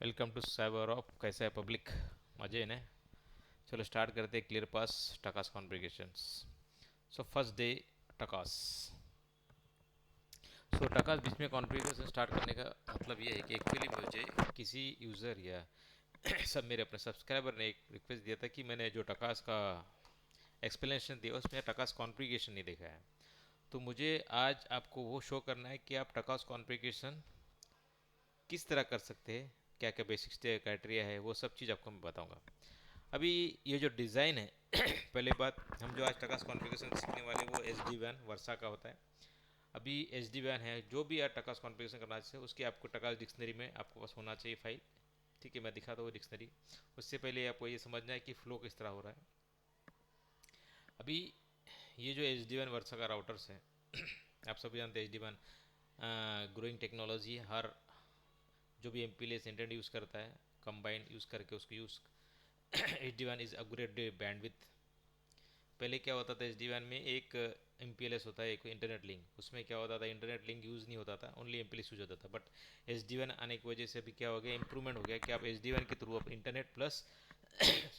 Welcome to cyber of. कैसा है public? मजे ने? चलो स्टार्ट करते हैं। Clear pass TACACS configurations. So first day TACACS. So TACACS बीच में कॉन्फ़िगरेशन स्टार्ट करने का मतलब ये है कि एक्चुअली मुझे किसी यूज़र या सब मेरे अपने सब्सक्राइबर ने एक रिक्वेस्ट दिया था कि मैंने जो टकास का एक्सप्लेनेशन दिया उसमें टकास कॉन्फ़िगरेशन नहीं देखा है। तो मुझे आज आपको वो शो करना है कि आप टकास कॉन्फ़िगरेशन किस तरह कर सकते हैं, क्या क्या बेसिक्स क्राइटेरिया है, वो सब चीज़ आपको मैं बताऊंगा। अभी ये जो डिज़ाइन है पहले बात, हम जो आज टकास कॉन्फ़िगरेशन सीखने वाले वो एच डी वैन वर्षा का होता है। अभी एच डी वैन है, जो भी आप टकास कॉन्फ़िगरेशन करना चाहिए उसकी आपको टकास डिक्शनरी में आपको पास होना चाहिए फाइल। ठीक है, मैं दिखाता हूँ डिक्शनरी। उससे पहले आपको ये समझना है कि फ़्लो किस तरह हो रहा है। अभी ये जो एच डी वैन वर्षा का राउटर्स है आप सभी जानते हैं एच डी वैन ग्रोइंग टेक्नोलॉजी। हर जो भी M P S internet use करता है कंबाइंड यूज़ करके उसको यूज़ एच डी वन इज़ अपग्रेड बैंडविथ। पहले क्या होता था, एच डी वन में एक एम पी एल एस होता है, एक इंटरनेट लिंक। उसमें क्या होता था, इंटरनेट लिंक यूज़ नहीं होता था, only M P L S use होता था। बट एच डी वन आने की वजह से अभी क्या हो गया, इंप्रूवमेंट हो गया कि आप एच डी वन के थ्रू आप internet plus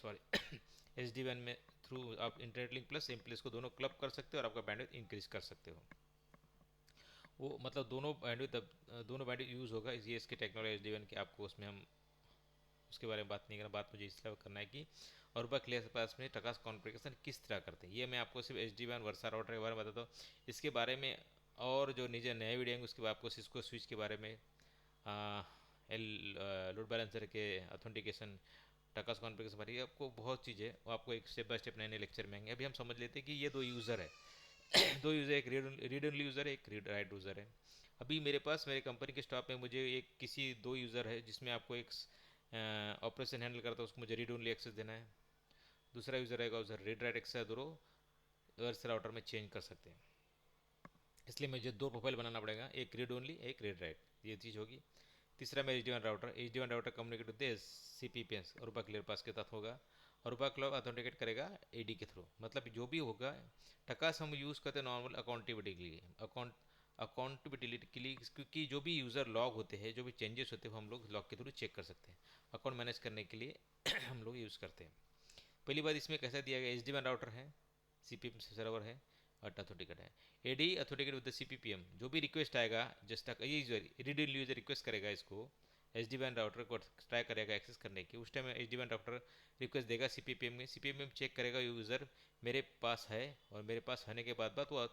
sorry H D one में थ्रू आप internet link plus M P L S को दोनों क्लब कर सकते हो और आपका बैंडविथ इंक्रीज कर सकते हो। वो मतलब दोनों बैंडविथ यूज़ होगा। ये इसकी टेक्नोलॉजी एच डी वन की, आपको उसमें हम उसके बारे में बात नहीं करना। बात मुझे इसलिए करना है कि अरुबा क्लियर पास में टकास कॉन्फ़िगरेशन किस तरह करते हैं, ये मैं आपको सिर्फ एच डी वन वर्सा राउटर के बारे में बताता हूँ। इसके बारे में और जो नीचे नए वीडियो हैं उसके बाद आपको सिस्को स्विच के बारे में, एल लोड बैलेंसर के ऑथेंटिकेशन, टकास कॉन्फ़िगरेशन बारे, आपको बहुत चीज़ें वो आपको एक स्टेप बाय स्टेप नए नए लेक्चर में आएंगे। अभी हम समझ लेते हैं कि ये दो यूज़र है दो यूज़र, एक रीड ओनली यूज़र है, एक रीड राइट यूज़र है। अभी मेरे पास मेरे कंपनी के स्टॉक में मुझे एक किसी दो यूज़र है जिसमें आपको एक ऑपरेशन हैंडल करता है, उसको मुझे रीड ओनली एक्सेस देना है। दूसरा यूज़र रहेगा उधर रीड राइट एक्सेस, दोनों वर्स राउटर में चेंज कर सकते हैं। इसलिए मुझे दो प्रोफाइल बनाना पड़ेगा, एक रीड ओनली एक रीड राइट, ये चीज़ होगी। तीसरा मेरा H D one router communicate with C P P S Aruba clear pass के साथ होगा। अरुबा क्लाउड ऑथेंटिकेट करेगा ए डी के थ्रू। मतलब जो भी होगा, टकास हम यूज़ करते हैं नॉर्मल अकाउंटेबिलिटी के लिए, अकाउंटेबिलिटी के लिए, क्योंकि जो भी यूज़र लॉग होते हैं, जो भी चेंजेस होते हैं वो हम लोग लॉग के थ्रू चेक कर सकते हैं। अकाउंट मैनेज करने के लिए हम लोग यूज़ करते हैं। पहली बात इसमें कैसा दिया गया, एच डी वन राउटर है, सी पी एम सर्वर है और अथोटिकेट है। A D authenticate with C P P M, जो भी रिक्वेस्ट आएगा जस्ट ये रीड यूजर रिक्वेस्ट करेगा इसको, एच डी वन राउटर को ट्राई करेगा एक्सेस करने की। उस time H D one router request देगा सी पी पी एम में, C P P M check करेगा यूज़र मेरे पास है, और मेरे पास होने के बाद वो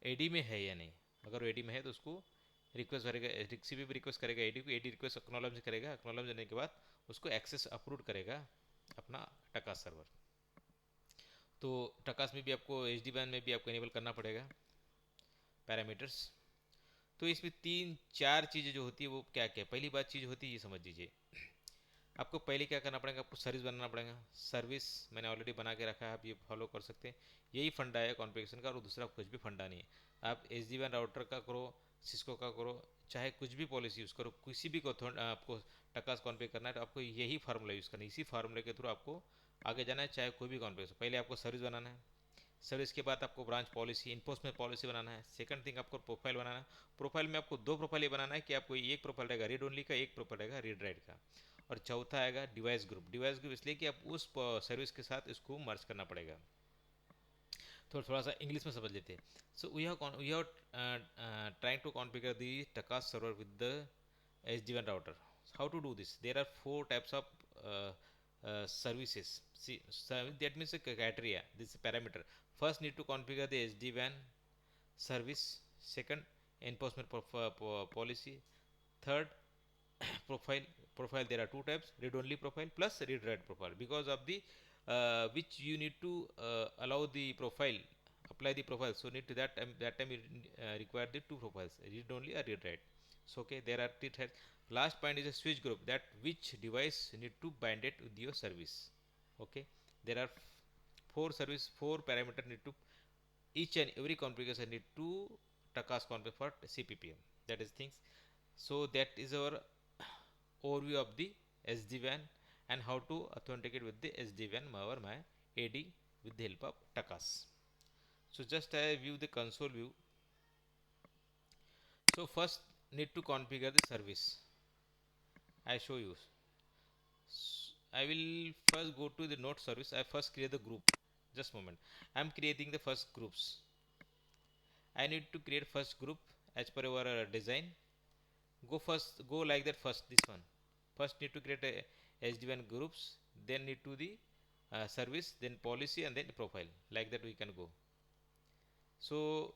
ए डी में है या नहीं। अगर वो ए डी में है तो उसको रिक्वेस्ट करेगा, सी पी पी रिक्वेस्ट करेगा ए डी को, ए डी रिक्वेस्ट एक्नॉलेज करेगा, एक्नॉलेज करने के बाद उसको एक्सेस अप्रूव करेगा अपना टका सर्वर। तो टकास में भी आपको एच डी बैन में भी आपको इनेबल करना पड़ेगा पैरामीटर्स। तो इसमें तीन चार चीज़ें जो होती है वो क्या क्या, पहली बात चीज़ होती है ये समझ लीजिए। आपको पहले क्या करना पड़ेगा, आपको सर्विस बनाना पड़ेगा। सर्विस मैंने ऑलरेडी बना के रखा है, आप ये फॉलो कर सकते हैं। यही फंडा है कॉन्फ़िगरेशन का, और दूसरा कुछ भी फंडा नहीं है। आप एच डी वन राउटर का करो, सिस्को का करो, चाहे कुछ भी पॉलिसी यूज़ करो, किसी भी को आपको टकास कॉन्फ़िगर करना है तो आपको यही फार्मूला यूज़ करना है। इसी फार्मूले के थ्रू आपको आगे जाना है, चाहे कोई भी कॉन्फ़िगरेशन। पहले आपको सर्विस बनाना है, सर्विस के बाद आपको ब्रांच पॉलिसी इन्फोर्समेंट पॉलिसी बनाना है। सेकंड थिंग आपको प्रोफाइल बनाना है। प्रोफाइल में आपको दो प्रोफाइल ये बनाना है कि आपको एक प्रोफाइल रहेगा रीड ओनली का, एक प्रोफाइल रहेगा रीड राइट का। और चौथा आएगा डिवाइस ग्रुप। डिवाइस ग्रुप इसलिए कि आप उस सर्विस के साथ इसको मर्ज करना पड़ेगा। तो थोड़ा सा इंग्लिश में समझ लेते हैं। So we have trying to configure the TACACS server with the H D one router. How to do this, there are four types of services. See, that means a criteria, this parameter. First, need to configure the SD-WAN service. Second, enforcement policy. Third, profile. Profile, there are two types: read only profile plus read write profile. Because of the which you need to allow the profile, apply the profile. So need to that time you require the two profiles, read only or read write. So okay, there are three types. Last point is a switch group, that which device need to bind it with your service. Okay, there are four service, four parameter need to, each and every configuration need to takas config for cppm, that is things. So that is our overview of the SD-WAN and how to authenticate with the SD-WAN over my AD with the help of takas. So just I view the console view. So first need to configure the service. I show you. I will first go to the node service. I first create the group. Just moment. I am creating the first groups. I need to create first group as per our design. Go like that first. This one. First need to create a SD1 groups. Then need to the service. Then policy and then profile. Like that we can go. So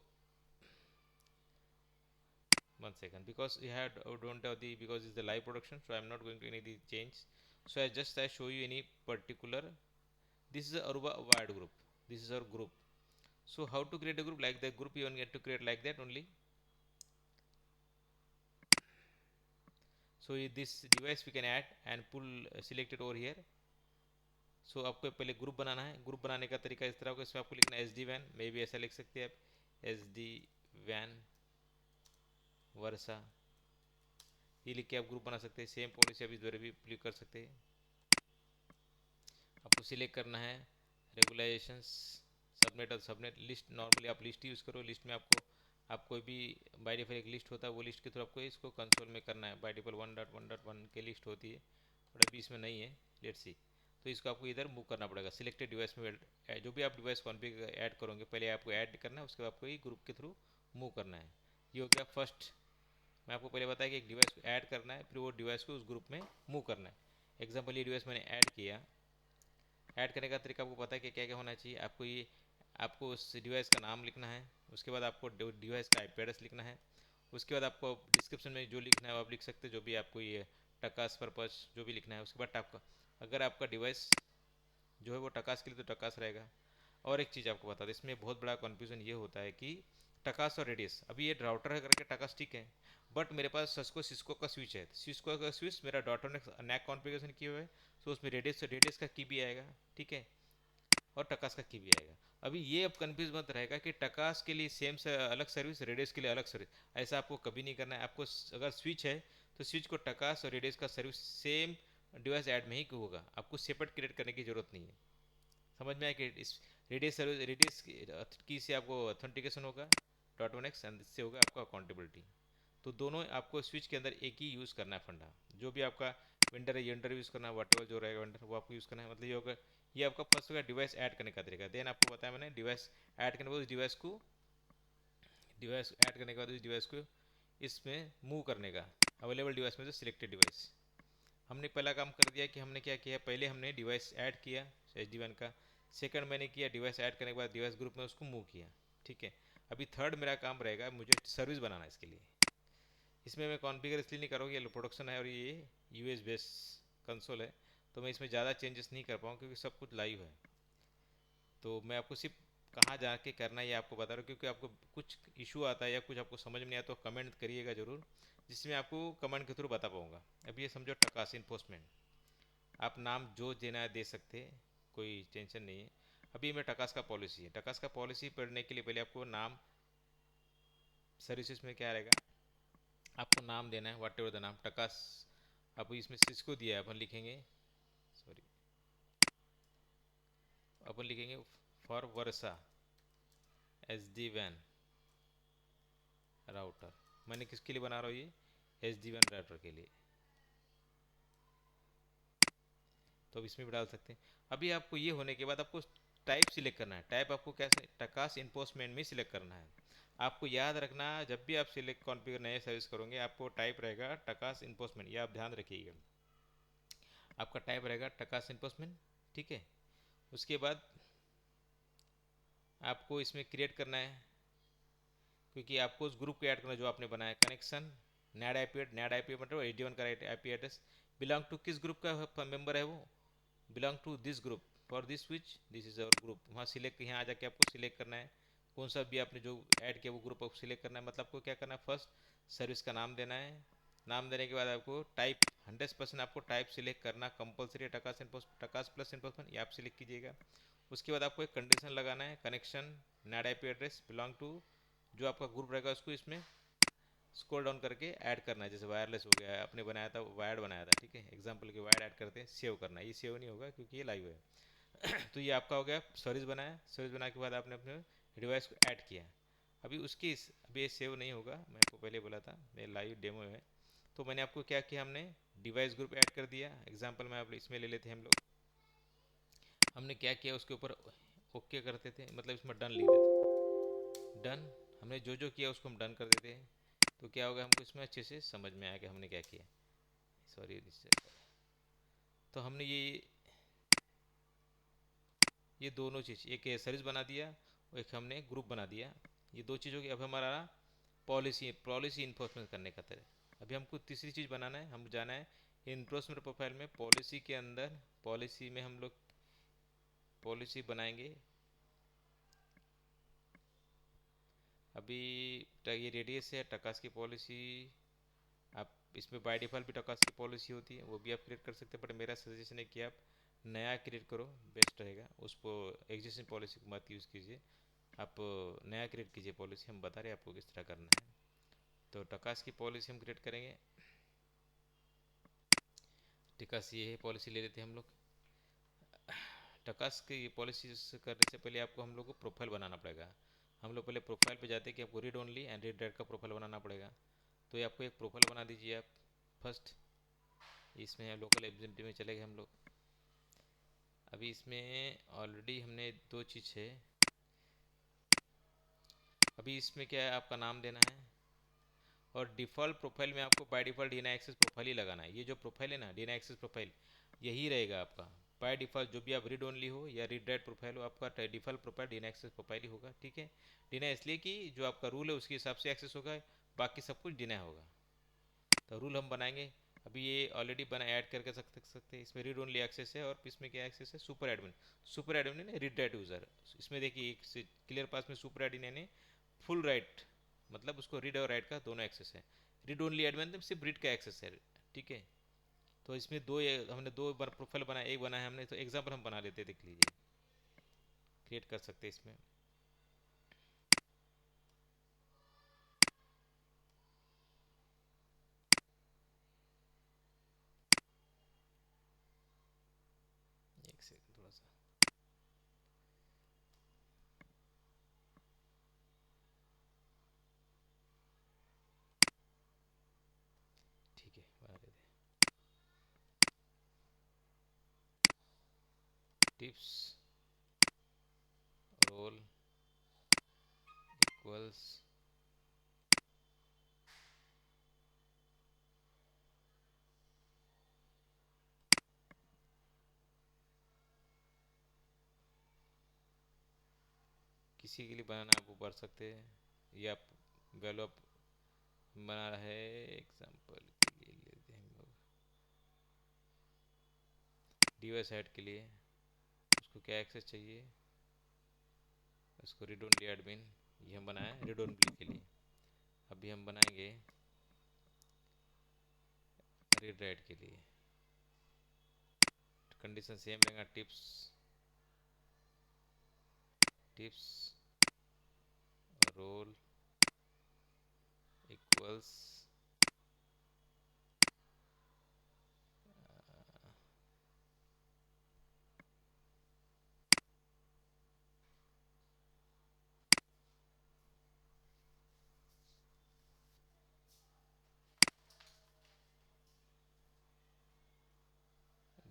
one second, because we had don't have the, because it's the live production, so I'm not going to any the change. So I show you any particular. This is a Aruba wired group. This is our group. So how to create a group? Like the group you only get to create like that only. So this device we can add and pull select it over here. So आपको पहले group बनाना है. Group बनाने का तरीका इस तरह होगा. इसमें आपको लिखना है SD WAN, मे भी ऐसा लिख सकते हैं आप, SD WAN वर्षा, ये लिख के आप ग्रुप बना सकते हैं. सेम पॉलिसी आप इस द्वारा भी क्लिक कर सकते हैं. आपको सिलेक्ट करना है रेगुलाइजेशंस, सबनेट और सबनेट लिस्ट. नॉर्मली आप लिस्ट यूज़ करो. लिस्ट में आप कोई भी बाय डिफॉल्ट एक लिस्ट होता है, वो लिस्ट के थ्रू आपको इसको कंसोल में करना है. बाय डिफॉल्ट 1.1.1 के लिस्ट होती है, और अभी इसमें नहीं है. Let's see. तो इसको आपको इधर मूव करना पड़ेगा. सिलेक्टेड डिवाइस में जो भी आप डिवाइस कॉन्फ़िगर ऐड करोगे, पहले आपको ऐड करना है, उसके बाद आपको ये ग्रुप के थ्रू मूव करना है. ये हो गया फर्स्ट. मैं आपको पहले बताया कि एक डिवाइस को ऐड करना है, फिर वो डिवाइस को उस ग्रुप में मूव करना है. एग्जाम्पल, ये डिवाइस मैंने ऐड किया. ऐड करने का तरीका आपको पता है कि क्या क्या होना चाहिए. आपको उस डिवाइस का नाम लिखना है. उसके बाद आपको डिवाइस का IP एड्रेस लिखना है. उसके बाद आपको डिस्क्रिप्शन में जो लिखना है वो आप लिख सकते हैं, जो भी आपको ये टकास पर्पस जो भी लिखना है. उसके बाद आपका, अगर आपका डिवाइस जो है वो टकास के लिए तो टकास रहेगा. और एक चीज़ आपको बता दें, इसमें बहुत बड़ा कन्फ्यूज़न ये होता है कि टकास और रेडियस. अभी ये राउटर है करके टकास ठीक है, बट मेरे पास सिस्को का स्विच है. सिस्को का स्विच मेरा डॉटर ने नैक कॉन्फ़िगरेशन किया हुआ है, तो उसमें रेडियस का की भी आएगा, ठीक है, और टकास का की भी आएगा. अभी ये अब कन्फ्यूज मत रहेगा कि टकास के लिए सेम से अलग सर्विस, रेडियस के लिए अलग सर्विस. ऐसा आपको कभी नहीं करना है. आपको अगर स्विच है तो स्विच को टकास और रेडियस का सर्विस सेम डिवाइस ऐड में ही होगा. आपको सेपरेट क्रिएट करने की जरूरत नहीं है. समझ में आया कि इस रेडियस की से आपको ऑथेंटिकेशन होगा .1x, एंड इससे होगा आपका अकाउंटेबिलिटी. तो दोनों आपको स्विच के अंदर एक ही यूज़ करना है फंडा. जो भी आपका वेंडर है, ये वेंडर यूज़ करना है, वट जो रहेगा वेंडर वो आपको यूज़ करना है. मतलब ये होगा, ये आपका फर्स्ट होगा डिवाइस ऐड करने का तरीका. देन आपको बताया मैंने डिवाइस ऐड करने के बाद उस डिवाइस ऐड करने के बाद उस डिवाइस को इसमें मूव करने का, अवेलेबल डिवाइस में से सिलेक्टेड डिवाइस. हमने पहला काम कर दिया कि हमने क्या किया, पहले हमने डिवाइस ऐड किया SD1 का. सेकंड मैंने किया डिवाइस ऐड करने के बाद डिवाइस ग्रुप में उसको मूव किया, ठीक है. अभी थर्ड मेरा काम रहेगा, मुझे सर्विस बनाना है. इसके लिए इसमें मैं कॉन्फ़िगर इसलिए नहीं करूँगी, ये प्रोडक्शन है और ये US बेस कंसोल है, तो मैं इसमें ज़्यादा चेंजेस नहीं कर पाऊँ क्योंकि सब कुछ लाइव है. तो मैं आपको सिर्फ कहाँ जाके करना है ये आपको बता रहा हूँ, क्योंकि आपको कुछ इशू आता है या कुछ आपको समझ में नहीं आता तो कमेंट करिएगा ज़रूर, जिसमें आपको कमेंट के थ्रू बता पाऊँगा. अब ये समझो टकास इन्फोर्समेंट, आप नाम जो देना है दे सकते हैं, कोई टेंशन नहीं है. अभी मैं टकास का पॉलिसी है. टकास का पॉलिसी पढ़ने के लिए पहले आपको नाम, सर्विसेज में क्या रहेगा, आपको नाम देना है, व्हाट एवर द नाम टकास. अब इसमें सिस्को दिया है, अपन लिखेंगे, सॉरी, अपन लिखेंगे for Varsha SD WAN router. मैंने किसके लिए बना रहा हूँ, ये SD WAN राउटर के लिए. तो अब इसमें भी डाल सकते हैं. अभी आपको ये होने के बाद आपको टाइप सिलेक्ट करना है. टाइप आपको क्या, टकास इन्फोर्समेंट में सिलेक्ट करना है. आपको याद रखना, जब भी आप सिलेक्ट कॉन्फ़िगर नए सर्विस करोगे, आपको टाइप रहेगा टकास इन्फोर्समेंट. ये आप ध्यान रखिएगा, आपका टाइप रहेगा टकास इन्फोर्समेंट, ठीक है. उसके बाद आपको इसमें क्रिएट करना है, क्योंकि आपको उस ग्रुप को ऐड करना जो आपने बनाया. कनेक्शन नैड आई पी मतलब SD1 का IP एड्रेस बिलोंग टू किस ग्रुप का मेंबर है वो, belong to this group for this switch, this is our group. वहाँ सिलेक्ट, यहाँ आ जाके आपको सिलेक्ट करना है कौन सा भी आपने जो ऐड किया वो ग्रुप आपको सिलेक्ट करना है. मतलब आपको क्या करना है, फर्स्ट सर्विस का नाम देना है. नाम देने के बाद आपको टाइप 100% आपको टाइप सिलेक्ट करना कंपलसरी. टकास प्लस इन्फोर्समेंट ये आप सिलेक्ट कीजिएगा. उसके बाद आपको एक कंडीशन लगाना है, connection NAD IP address belong to जो आपका ग्रुप रहेगा उसको इसमें स्क्रॉल डाउन करके ऐड करना है. जैसे वायरलेस हो गया, आपने बनाया था वायर्ड बनाया था, ठीक है, एग्जांपल के वायर्ड ऐड करते हैं, सेव करना है. ये सेव नहीं होगा क्योंकि ये लाइव है. तो ये आपका हो गया सर्विस बनाया. सर्विस बनाने के बाद आपने अपने डिवाइस को ऐड किया. अभी ये सेव नहीं होगा, मैं आपको पहले बोला था, ये लाइव डेमो है. तो मैंने आपको क्या किया, हमने डिवाइस ग्रुप ऐड कर दिया। एग्जांपल में आप इसमें ले लेते हैं हम लोग। हमने क्या किया, उसके ऊपर ओके करते थे, मतलब इसमें डन लिख देते। डन, हमने जो जो किया उसको हम डन कर देते हैं। तो क्या होगा, हमको इसमें अच्छे से समझ में आया कि हमने क्या किया। सॉरी, तो हमने ये दोनों चीज़, एक सर्विस बना दिया और एक हमने ग्रुप बना दिया। ये दो चीज़ों की अब हमारा पॉलिसी पॉलिसी इन्फोर्समेंट करने का तरह। अभी हमको तीसरी चीज़ बनाना है, हम जाना है इन्फोर्समेंट प्रोफाइल में, पॉलिसी के अंदर। पॉलिसी में हम लोग पॉलिसी बनाएंगे। अभी ये रेडियस है टकास की पॉलिसी। आप इसमें बाय डिफ़ॉल्ट भी टकास की पॉलिसी होती है, वो भी आप क्रिएट कर सकते हैं, बट मेरा सजेशन है कि आप नया क्रिएट करो, बेस्ट रहेगा। उसको एग्जिस्टिंग पॉलिसी को मत यूज़ कीजिए, आप नया क्रिएट कीजिए पॉलिसी। हम बता रहे हैं आपको किस तरह करना है। तो टकास की पॉलिसी हम क्रिएट करेंगे। टकास ये है पॉलिसी, ले लेते हैं हम लोग। टकास की पॉलिसी करने से पहले आपको हम लोग को प्रोफाइल बनाना पड़ेगा। हम लोग पहले प्रोफाइल पे जाते हैं कि आपको read only and read write का प्रोफाइल बनाना पड़ेगा। तो ये आपको एक प्रोफाइल बना दीजिए आप फर्स्ट। इसमें लोकल एग्जिबिलिटी में चले गए हम लोग। अभी इसमें ऑलरेडी हमने दो चीज़ है। अभी इसमें क्या है, आपका नाम देना है, और डिफ़ॉल्ट प्रोफाइल में आपको by default DNA access profile ही लगाना है। ये जो प्रोफाइल है ना, डीएनए एक्सेस प्रोफाइल, यही रहेगा आपका बाय डिफ़ॉल्ट। जो भी आप रीड ओनली हो या रीड राइट प्रोफाइल हो, आपका default profile DNA access profile ही होगा। ठीक है, डीएनए इसलिए कि जो आपका रूल है उसके हिसाब से एक्सेस होगा, बाकी सब कुछ डीएनए होगा। तो रूल हम बनाएंगे। अभी ये ऑलरेडी बना ऐड करके सकते हैं। इसमें रीड ओनली एक्सेस है, और इसमें क्या एक्सेस है, सुपर एडमिन। सुपर एडमिन है रीड राइट यूज़र। इसमें देखिए एक क्लियर पास में सुपर एडमिन यानी फुल राइट, मतलब उसको रीड और राइट का दोनों एक्सेस है। रीड ओनली एडमिन मतलब सिर्फ रीड का एक्सेस है। ठीक है, तो इसमें हमने दो बार प्रोफाइल बनाया, एक बनाया हमने। तो एग्जाम्पल हम बना लेते हैं, देख लीजिए, क्रिएट कर सकते हैं इसमें। एक सेकंड थोड़ा सा। ठीक है, बना लेते हैं। टिप्स रोल इक्वल्स किसी के लिए बनाना है आप वो भर सकते हैं, या आप वैल्यू आप बना रहा है। एग्जांपल के लिए लेते हैं हम लोग डिवाइस हेड के लिए, उसको क्या एक्सेस चाहिए, उसको रीड ओनली एडमिन, ये हम बनाए रीड ओनली के लिए। अभी हम बनाएंगे रीड राइट के लिए। कंडीशन सेम रहेगा, tips tips role equals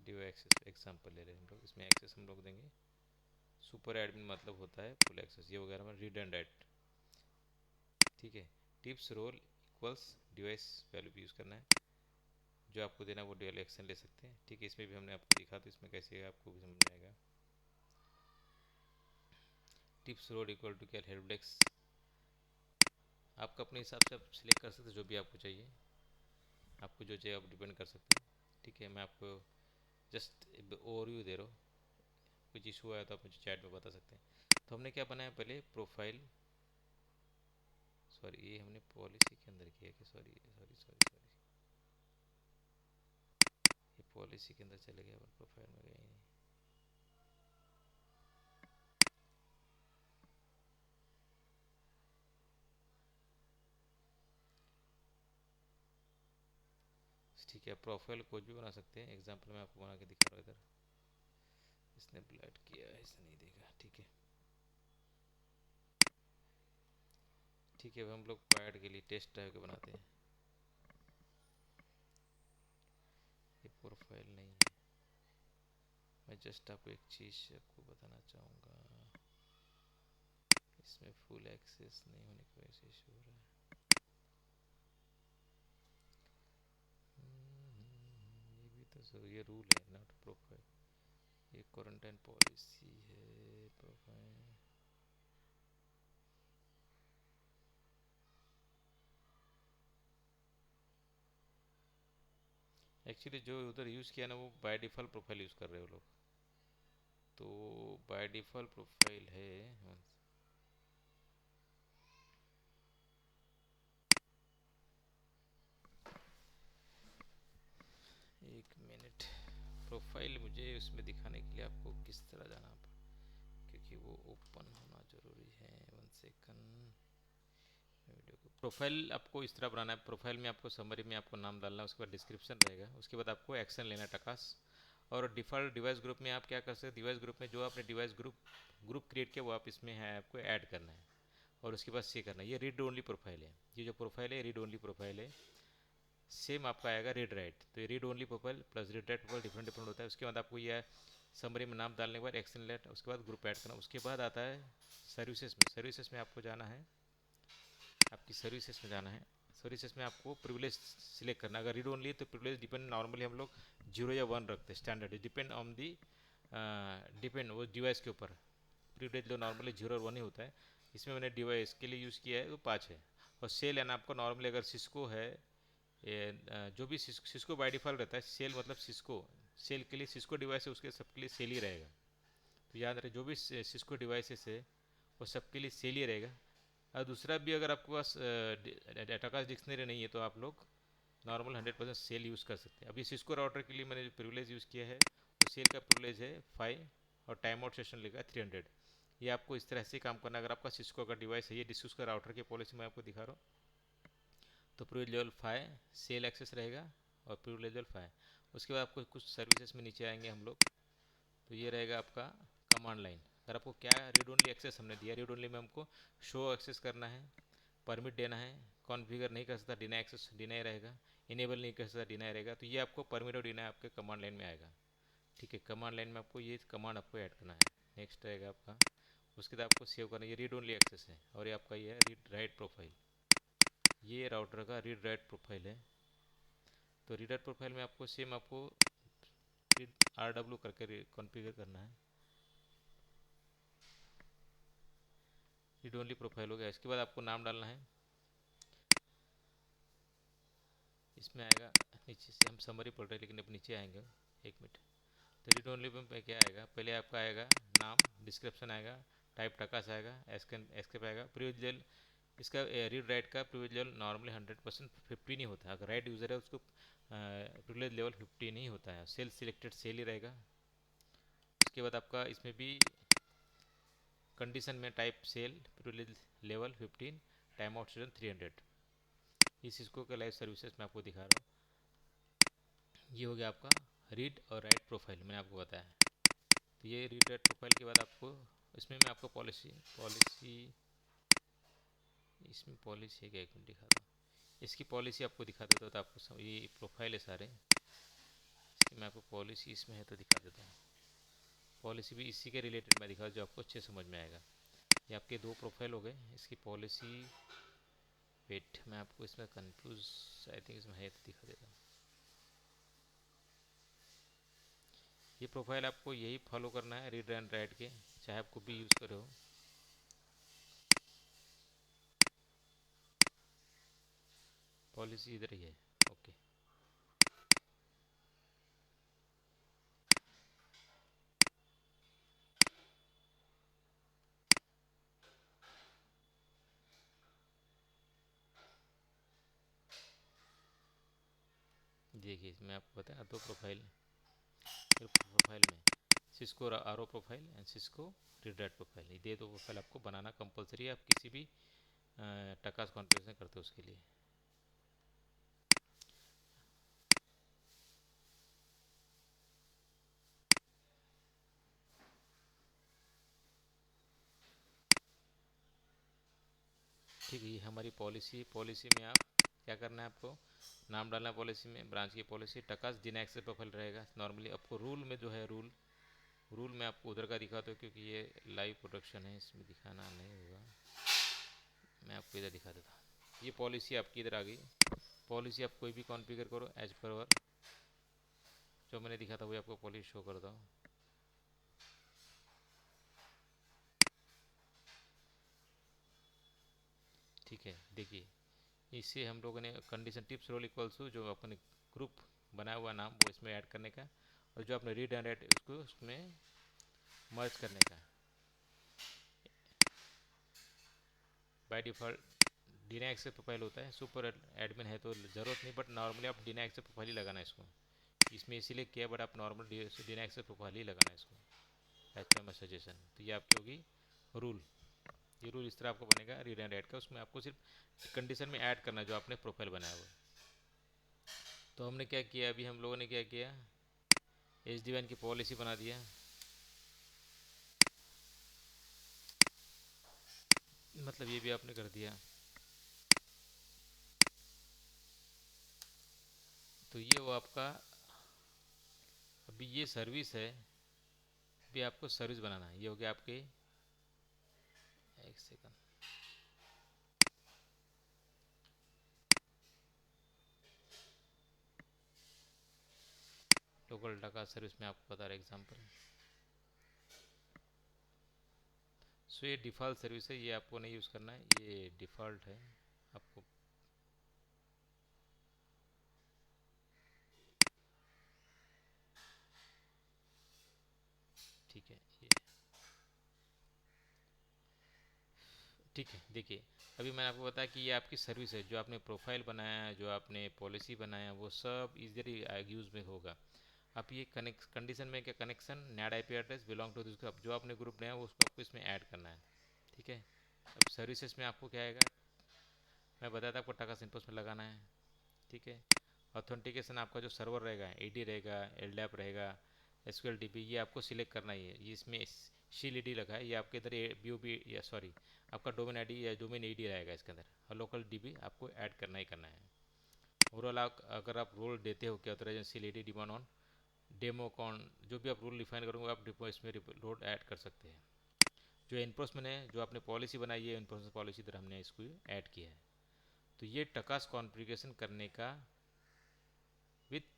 dev access. Example ले रहे हैं हम लोग, इसमें एक्सेस हम लोग देंगे सुपर एडमिन, मतलब होता है फुल एक्सेस, ये वगैरह में रीड एंड राइट। ठीक है, tips role equals device value भी यूज़ करना है। जो आपको देना है वो डेल एक्शन ले सकते हैं। ठीक है, इसमें भी हमने आपको दिखा, तो इसमें कैसे आपको भी समझ में आएगा। टिप्स रोल इक्वल टू क्या, हेल्प डेस्क। आपका अपने हिसाब से आप सिलेक्ट कर सकते हैं जो भी आपको चाहिए, आपको जो चाहिए आप डिपेंड कर सकते हैं। ठीक है, मैं आपको जस्ट ओवरव्यू दे रहा हूँ। कुछ इशू आया तो आप मुझे चैट में बता सकते हैं। तो हमने क्या बनाया पहले, प्रोफाइल, सॉरी ये हमने पॉलिसी के अंदर किया कि, सॉरी सॉरी सॉरी सॉरी, ये पॉलिसी के अंदर चले गए, प्रोफाइल में गए नहीं। ठीक है, प्रोफाइल कुछ भी बना सकते हैं। एग्जांपल मैं आपको बना के दिखा रहा हूँ इधर। इसने ब्लड किया है, इसने नहीं देखा। ठीक है, ठीक है, अब हम लोग पैड के लिए टेस्ट टाइप के बनाते हैं। प्रोफाइल नहीं है। मैं जस्ट आपको एक चीज़ आपको बताना चाहूँगा, इसमें फुल एक्सेस नहीं होने की वजह से इशू हो रहा है। ये भी तो सर ये रूल है, नॉट प्रोफाइल, ये क्वारंटाइन पॉलिसी है प्रोफाइल। एक्चुअली जो उधर यूज़ किया ना वो बाय डिफ़ॉल्ट प्रोफाइल यूज़ कर रहे हो लोग, तो बाय डिफ़ॉल्ट प्रोफाइल है। एक मिनट, प्रोफाइल मुझे उसमें दिखाने के लिए आपको किस तरह जाना क्योंकि वो ओपन होना ज़रूरी है। 1 सेकंड। वीडियो को प्रोफाइल आपको इस तरह बनाना है, प्रोफाइल में आपको समरी में आपको नाम डालना है, उसके बाद डिस्क्रिप्शन रहेगा, उसके बाद आपको एक्शन लेना है टकास। और डिफ़ॉल्ट डिवाइस ग्रुप में आप क्या कर सकते हैं, डिवाइस ग्रुप में जो आपने डिवाइस ग्रुप क्रिएट किया वो आप इसमें है आपको ऐड करना है, और उसके बाद से करना है। ये रीड ओनली प्रोफाइल है, ये जो प्रोफाइल है रीड ओनली प्रोफाइल है। सेम आपका आएगा रीड राइट, तो ये read only profile plus read write profile different different होता है। उसके बाद आपको ये समरी में नाम डालने के बाद एक्शन लेट, उसके बाद ग्रुप ऐड करना। उसके बाद आता है सर्विसेज में, सर्विसेज में आपको जाना है, आपकी सर्विसेज में जाना है। सर्विसेज में आपको प्रिविलेज सिलेक्ट करना है। अगर रीड ओनली तो प्रिविलेज डिपेंड, नॉर्मली हम लोग 0 या 1 रखते हैं, standard depend on the, depend वो डिवाइस के ऊपर। प्रिविलेज जो नॉर्मली 0 और 1 ही होता है, इसमें मैंने डिवाइस के लिए यूज़ किया है तो 5 है। और सेल है ना आपको, नॉर्मली अगर सिस्को है, ये जो भी सिस्को बाय डिफ़ॉल्ट रहता है, सेल मतलब सिस्को, सेल के लिए सिस्को डिवाइस है उसके सबके लिए सेल ही रहेगा। तो याद रहे जो भी सिस्को डिवाइसेस है वो सबके लिए सेल ही रहेगा। और दूसरा भी, अगर आपके पास डाटाकास्ट डिक्शनरी नहीं है तो आप लोग नॉर्मल 100% सेल यूज़ कर सकते हैं। अभी सिस्को राउटर के लिए मैंने जो प्रिविलेज यूज़ किया है वो सेल का प्रिविलेज है 5, और टाइम आउट सेशन लिखा है 300। ये आपको इस तरह से काम करना है। अगर आपका सिस्को का डिवाइस है, ये डिस्कस का राउटर की पॉलिसी मैं आपको दिखा रहा हूँ, तो प्रिविलेज लेवल 5 सेल एक्सेस रहेगा, और प्रिविलेज लेवल 5। उसके बाद आपको कुछ सर्विसेज में नीचे आएंगे हम लोग, तो ये रहेगा आपका कमांड लाइन। अगर आपको क्या रीड ओनली एक्सेस हमने दिया, रीड ओनली में हमको शो एक्सेस करना है, परमिट देना है, कॉन्फ़िगर नहीं कर सकता, डिनाई एक्सेस डिनाई रहेगा, इनेबल नहीं कर सकता, डिनाई रहेगा। तो ये आपको परमिट और डिनाई आपके कमांड लाइन में आएगा। ठीक है, कमांड लाइन में आपको ये कमांड आपको ऐड करना है। नेक्स्ट रहेगा आपका, उसके बाद आपको सेव करना है। ये रीड ओनली एक्सेस है, और ये आपका ये है रीड राइट प्रोफाइल, ये राउटर का रीड राइट प्रोफाइल है। तो रीड राइट प्रोफाइल में आपको सेम आपको रीड RW करके कॉन्फ़िगर करना है। रीड ओनली प्रोफाइल हो गया, इसके बाद आपको नाम डालना है। इसमें आएगा नीचे से, हम समरी पढ़ रहे हैं लेकिन अब नीचे आएंगे, एक मिनट। तो रीड ओनली में क्या आएगा, पहले आपका आएगा नाम, डिस्क्रिप्शन आएगा, टाइप टकास आएगा, एस्केप आएगा, प्रिविलेज लेवल। इसका रीड राइट का प्रिविलेज लेवल नॉर्मली 100% 15 ही होता है। अगर राइट यूज़र है उसको प्रिविलेज लेवल 15 ही होता है, सेल सिलेक्टेड सेल ही रहेगा। उसके बाद आपका इसमें भी कंडीशन में type shell, privilege level 15, time out session 300। इस इसको के लाइव सर्विसेज में आपको दिखा रहा हूँ। ये हो गया आपका रीड और राइट प्रोफाइल, मैंने आपको बताया। तो ये रीड राइट प्रोफाइल के बाद आपको इसमें मैं आपको पॉलिसी पॉलिसी इसमें पॉलिसी है क्या, एक मिनट दिखाता हूँ। इसकी पॉलिसी आपको दिखा देता हूँ, तो आपको ये प्रोफाइल है सारे, इसकी मैं आपको पॉलिसी इसमें है तो दिखा देता हूँ। पॉलिसी भी इसी के रिलेटेड मैं दिखा जो आपको अच्छे समझ में आएगा। ये आपके 2 प्रोफाइल हो गए, इसकी पॉलिसी। वेट, मैं आपको इसमें कंफ्यूज, आई थिंक इसमें है तो दिखा देता हूँ। ये प्रोफाइल आपको यही फॉलो करना है, रीड एंड राइट के, चाहे आपको भी यूज़ करे हो। पॉलिसी इधर ही है, ओके। देखिए इसमें आपको बताया 2 प्रोफाइल, फिर प्रोफाइल में Cisco RO profile and Cisco read write profile, ये 2 प्रोफाइल आपको बनाना कंपलसरी है, आप किसी भी टकास कॉन्फ़िगरेशन करते हो उसके लिए। ठीक है, ये हमारी पॉलिसी, पॉलिसी में आप क्या करना है आपको, नाम डालना है पॉलिसी में, ब्रांच की पॉलिसी, टकास डिन एक्सेस प्रोफाइल रहेगा नॉर्मली। आपको रूल में जो है रूल में आपको उधर का दिखाता हूँ क्योंकि ये लाइव प्रोडक्शन है, इसमें दिखाना नहीं होगा, मैं आपको इधर दिखा देता हूँ। ये पॉलिसी आपकी इधर आ गई। पॉलिसी आप कोई भी कॉन्फ़िगर करो एज पर जो मैंने दिखा था वही आपको पॉलिसी शो करता हूँ। ठीक है, देखिए इससे हम लोगों ने condition tips role equals to जो अपने ग्रुप बनाया हुआ नाम वो इसमें ऐड करने का, और जो आपने रीड एंड राइट उसको उसमें मर्ज करने का। By default Dina access profile होता है, सुपर एडमिन है तो ज़रूरत नहीं, बट नॉर्मली आप डीना एक्सेस प्रोफाइल ही लगाना है इसको। इसमें इसीलिए किया, बट आप नॉर्मल डीना एक्सेस प्रोफाइल ही लगाना है इसको, एज पर माई सजेशन। तो ये आपकी होगी रूल। ये रूल इस तरह आपको बनेगा रीड एंड राइट का, उसमें आपको सिर्फ कंडीशन में ऐड करना है जो आपने प्रोफाइल बनाया हुआ। तो हमने क्या किया, अभी हम लोगों ने क्या किया, एच डी की पॉलिसी बना दिया, मतलब ये भी आपने कर दिया। तो ये वो आपका, अभी ये सर्विस है, अभी आपको सर्विस बनाना है। ये हो गया आपके, एक सेकंड, लोकल डाटा सर्विस में आपको बता रहा एग्जाम्पल। सो ये डिफ़ॉल्ट सर्विस है, ये आपको नहीं यूज़ करना है, ये डिफ़ॉल्ट है आपको। ठीक है, ये ठीक है। देखिए अभी मैंने आपको बताया कि ये आपकी सर्विस है, जो आपने प्रोफाइल बनाया है, जो आपने पॉलिसी बनाया वो सब इजीली यूज़ में होगा। आप ये कनेक्ट कंडीशन में क्या, connection NAD IP address belong to this, जो आपने ग्रुप बनाया वो उसको आपको इसमें ऐड करना है। ठीक है, अब सर्विसेज में आपको क्या आएगा, मैं बताया था आपको टाका सिंपल्स में लगाना है। ठीक है, ऑथेंटिकेशन आपका जो सर्वर रहेगा, एडी रहेगा, एलडैप रहेगा, एसक्यूएल डीबी, ये आपको सिलेक्ट करना ही है। ये इसमें शील ईडी लगा है, ये आपके इधर बी ओ बी या सॉरी आपका डोमेन आईडी या डोमेन ईडी रहेगा इसके अंदर, और लोकल डीबी आपको ऐड करना ही करना है। ओवरऑल अगर आप रोल देते हो कि ऑथराइजेशन शील ईडी डिमांड ऑन डेमो कॉन, जो भी आप रूल डिफाइन करोगे आप डिपो इसमें रोड ऐड कर सकते हैं। जो इन्फोर्समेंट है, जो आपने पॉलिसी बनाई है इन्फोर्समेंट पॉलिसी तरह हमने इसको ऐड किया है। तो ये टकास कॉन्फ़िगरेशन करने का विथ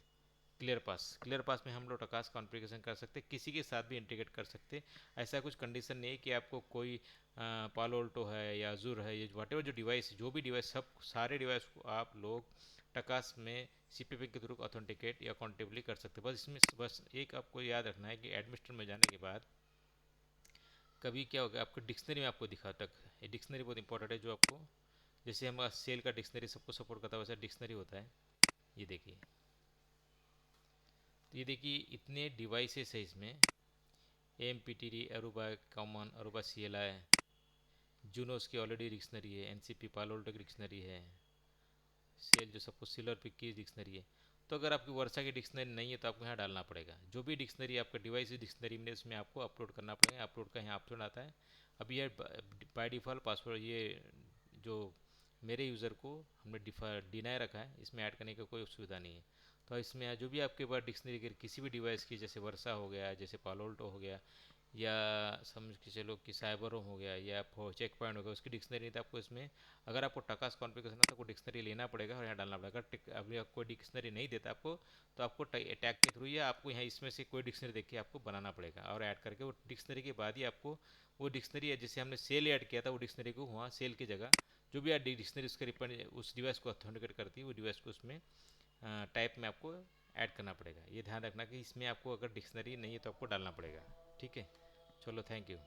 क्लियर पास में हम लोग टकास कॉन्फ़िगरेशन कर सकते, किसी के साथ भी इंटीग्रेट कर सकते। ऐसा कुछ कंडीशन नहीं है कि आपको कोई पालो अल्टो है या अजूर है, ये वट जो डिवाइस, जो भी डिवाइस, सब सारे डिवाइस को आप लोग टकास में सीपीपी के थ्रू ऑथेंटिकेट या अकाउंटेबली कर सकते। बस इसमें बस एक आपको याद रखना है कि एडमिनिस्टर में जाने के बाद कभी क्या होगा, आपको डिक्शनरी में आपको दिखा तक, ये डिक्शनरी बहुत इंपॉर्टेंट है, जो आपको जैसे हम सेल का डिक्शनरी सबको सपोर्ट करता है वैसा डिक्शनरी होता है। ये देखिए, तो ये देखिए इतने डिवाइसेस है इसमें, M P T D, Aruba common, Aruba C L I, Junos की ऑलरेडी डिक्शनरी है, एन सी पी पालोल्टो की डिक्शनरी है, सेल जो सबको सिलर पिक की डिक्शनरी है। तो अगर आपकी वर्षा की डिक्शनरी नहीं है तो आपको यहाँ डालना पड़ेगा, जो भी डिक्शनरी आपका डिवाइस डिक्शनरी में उसमें आपको अपलोड करना पड़ेगा। अपलोड का यहाँ ऑप्शन आता है। अब ये बाय डिफ़ॉल्ट पासवर्ड, ये जो मेरे यूज़र को हमने डिनाई रखा है, इसमें ऐड करने का कोई सुविधा नहीं है। तो इसमें जो भी आपके पास डिक्शनरी की किसी भी डिवाइस की, जैसे वर्षा हो गया, जैसे पालोल्टो हो गया, या समझ के चलो कि साइबर होम हो गया, या चेक पॉइंट हो गया, उसकी डिक्शनरी नहीं तो आपको इसमें, अगर आपको टकास कॉन्फ़िगरेशन है तो आपको डिक्शनरी लेना पड़ेगा और यहाँ डालना पड़ेगा। अभी आपको डिक्शनरी नहीं देता आपको, तो आपको टैग के थ्रू या आपको यहाँ इसमें से कोई डिक्शनरी देख के आपको बनाना पड़ेगा और ऐड करके, वो डिक्शनरी के बाद ही आपको वो डिक्शनरी है, जैसे हमने सेल ऐड किया था वो डिक्शनरी को वहाँ सेल की जगह जो भी डिक्शनरी उसके रिप्रेजेंट उस डिवाइस को ऑथेंटिकेट करती है, वो डिवाइस को उसमें टाइप में आपको ऐड करना पड़ेगा। ये ध्यान रखना कि इसमें आपको अगर डिक्शनरी नहीं है तो आपको डालना पड़ेगा। ठीक है, चलो थैंक यू।